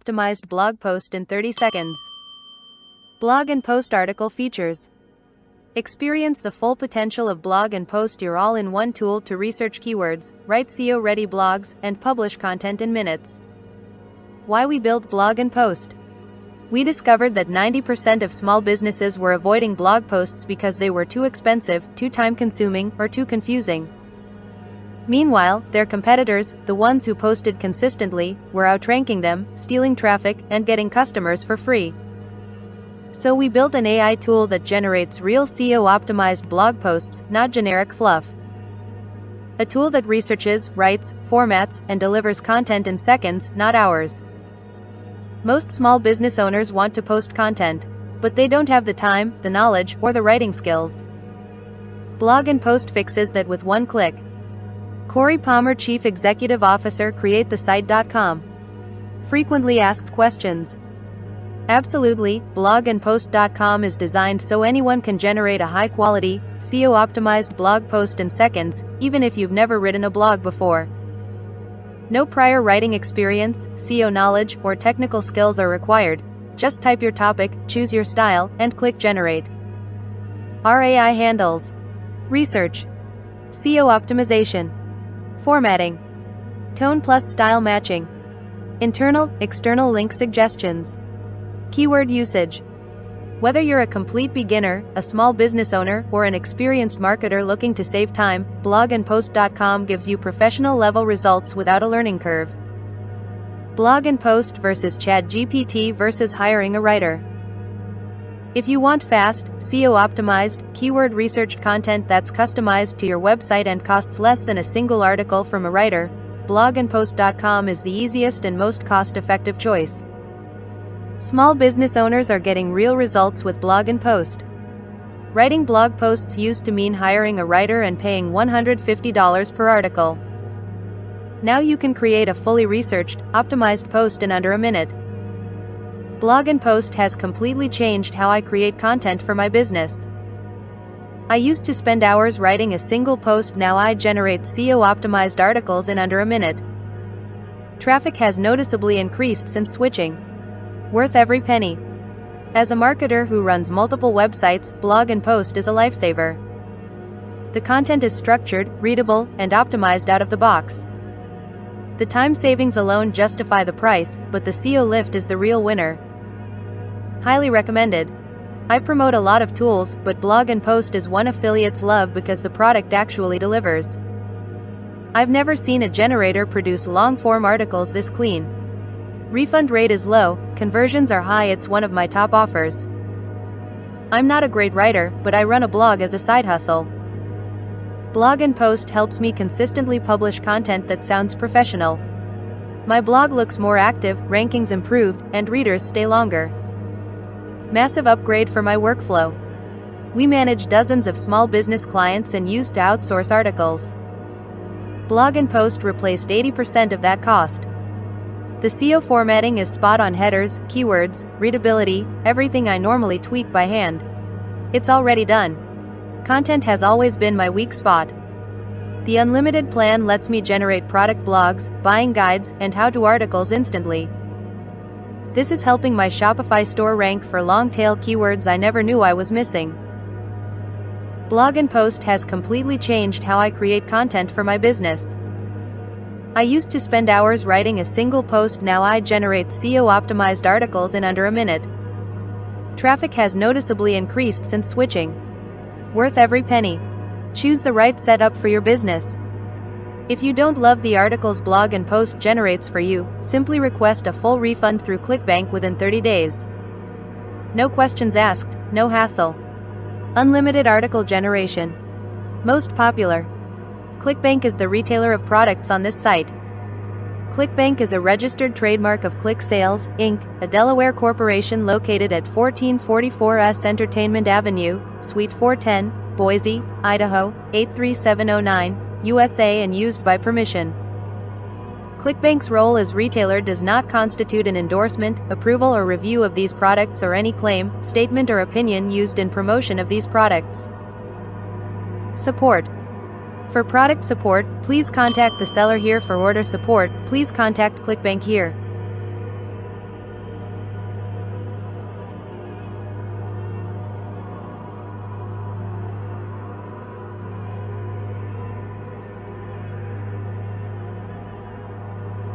SEO-optimized blog post in 30 seconds. Blog and post article features. Experience the full potential of blog and post, your all-in-one tool to research keywords, write SEO-ready blogs, and publish content in minutes. Why we built blog and post. We discovered that 90% of small businesses were avoiding blog posts because they were too expensive, too time-consuming, or too confusing. Meanwhile, their competitors, the ones who posted consistently, were outranking them, stealing traffic, and getting customers for free. So we built an AI tool that generates real SEO-optimized blog posts, not generic fluff. A tool that researches, writes, formats, and delivers content in seconds, not hours. Most small business owners want to post content, but they don't have the time, the knowledge, or the writing skills. Blog and Post fixes that with one click. Corey Palmer, Chief Executive Officer, CreateTheSite.com. Frequently asked questions. Absolutely, blogandpost.com is designed so anyone can generate a high-quality, SEO-optimized blog post in seconds, even if you've never written a blog before. No prior writing experience, SEO knowledge, or technical skills are required. Just type your topic, choose your style, and click Generate. Our AI handles research, SEO optimization, formatting, tone plus style matching, internal, external link suggestions, keyword usage. Whether you're a complete beginner, a small business owner, or an experienced marketer looking to save time, blogandpost.com gives you professional-level results without a learning curve. Blog and Post versus ChatGPT versus hiring a writer. If you want fast, SEO-optimized, keyword-researched content that's customized to your website and costs less than a single article from a writer, blogandpost.com is the easiest and most cost-effective choice. Small business owners are getting real results with Blog and Post. Writing blog posts used to mean hiring a writer and paying $150 per article. Now you can create a fully researched, optimized post in under a minute. Blog and Post has completely changed how I create content for my business. I used to spend hours writing a single post, now I generate SEO-optimized articles in under a minute. Traffic has noticeably increased since switching. Worth every penny. As a marketer who runs multiple websites, Blog and Post is a lifesaver. The content is structured, readable, and optimized out of the box. The time savings alone justify the price, but the SEO lift is the real winner. Highly recommended. I promote a lot of tools, but Blog and Post is one affiliates love because the product actually delivers. I've never seen a generator produce long-form articles this clean. Refund rate is low, conversions are high, it's one of my top offers. I'm not a great writer, but I run a blog as a side hustle. Blog and Post helps me consistently publish content that sounds professional. My blog looks more active, rankings improved, and readers stay longer. Massive upgrade for my workflow. We manage dozens of small business clients and used to outsource articles. Blog and Post replaced 80% of that cost. The SEO formatting is spot on: headers, keywords, readability, everything I normally tweak by hand. It's already done. Content has always been my weak spot. The unlimited plan lets me generate product blogs, buying guides, and how-to articles instantly. This is helping my Shopify store rank for long-tail keywords I never knew I was missing. Blog and Post has completely changed how I create content for my business. I used to spend hours writing a single post, now I generate SEO-optimized articles in under a minute. Traffic has noticeably increased since switching. Worth every penny. Choose the right setup for your business. If you don't love the articles Blog and Post generates for you, simply request a full refund through ClickBank within 30 days. No questions asked, no hassle. Unlimited article generation. Most popular. ClickBank is the retailer of products on this site. ClickBank is a registered trademark of Click Sales, Inc., a Delaware corporation located at 1444 S Entertainment Avenue, Suite 410, Boise, Idaho, 83709, USA, and used by permission. ClickBank's role as retailer does not constitute an endorsement, approval, or review of these products or any claim, statement, or opinion used in promotion of these products. Support. For product support, please contact the seller here. For order support, please contact ClickBank here.